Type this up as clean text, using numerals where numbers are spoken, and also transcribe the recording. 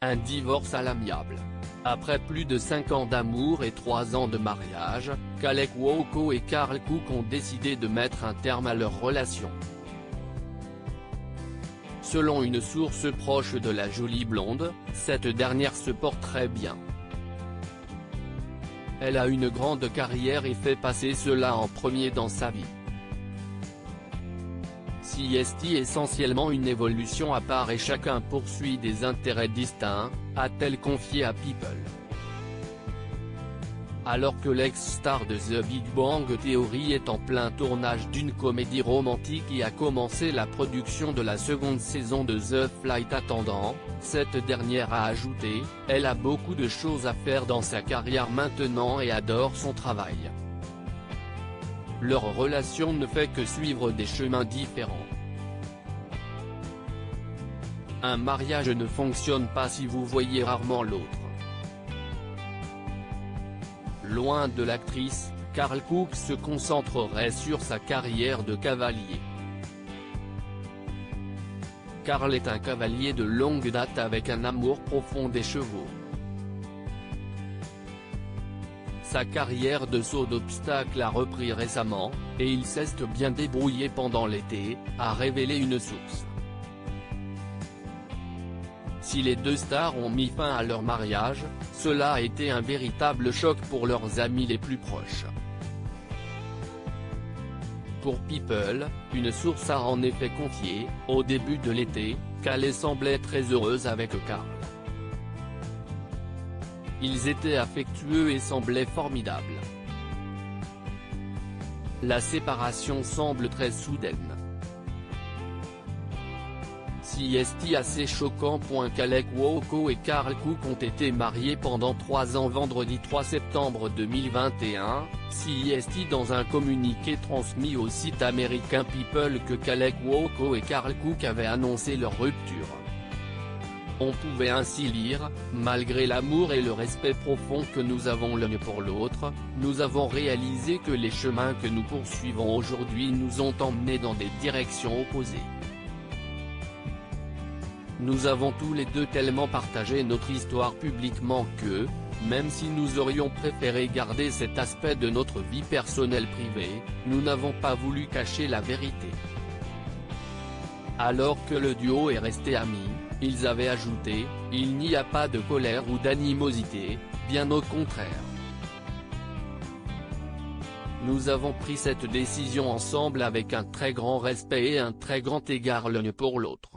Un divorce à l'amiable. Après plus de 5 ans d'amour et 3 ans de mariage, Kalek Woko et Carl Cook ont décidé de mettre un terme à leur relation. Selon une source proche de la jolie blonde, cette dernière se porte très bien. Elle a une grande carrière et fait passer cela en premier dans sa vie. C'est essentiellement une évolution à part et chacun poursuit des intérêts distincts, a-t-elle confié à People. Alors que l'ex-star de The Big Bang Theory est en plein tournage d'une comédie romantique et a commencé la production de la seconde saison de The Flight Attendant, cette dernière a ajouté « Elle a beaucoup de choses à faire dans sa carrière maintenant et adore son travail ». Leur relation ne fait que suivre des chemins différents. Un mariage ne fonctionne pas si vous voyez rarement l'autre. Loin de l'actrice, Carl Cook se concentrerait sur sa carrière de cavalier. Carl est un cavalier de longue date avec un amour profond des chevaux. Sa carrière de saut d'obstacle a repris récemment, et il s'est bien débrouillé pendant l'été, a révélé une source. Si les deux stars ont mis fin à leur mariage, cela a été un véritable choc pour leurs amis les plus proches. Pour People, une source a en effet confié, au début de l'été, qu'elle semblait très heureuse avec Carl. Ils étaient affectueux et semblaient formidables. La séparation semble très soudaine. C'est assez choquant. Kalek Woko et Carl Cook ont été mariés pendant 3 ans. Vendredi 3 septembre 2021, c'est dans un communiqué transmis au site américain People que Kalek Woko et Carl Cook avaient annoncé leur rupture. On pouvait ainsi lire « Malgré l'amour et le respect profond que nous avons l'un pour l'autre, nous avons réalisé que les chemins que nous poursuivons aujourd'hui nous ont emmenés dans des directions opposées. Nous avons tous les deux tellement partagé notre histoire publiquement que, même si nous aurions préféré garder cet aspect de notre vie personnelle privée, nous n'avons pas voulu cacher la vérité. » Alors que le duo est resté amis, ils avaient ajouté « Il n'y a pas de colère ou d'animosité, bien au contraire. Nous avons pris cette décision ensemble avec un très grand respect et un très grand égard l'un pour l'autre.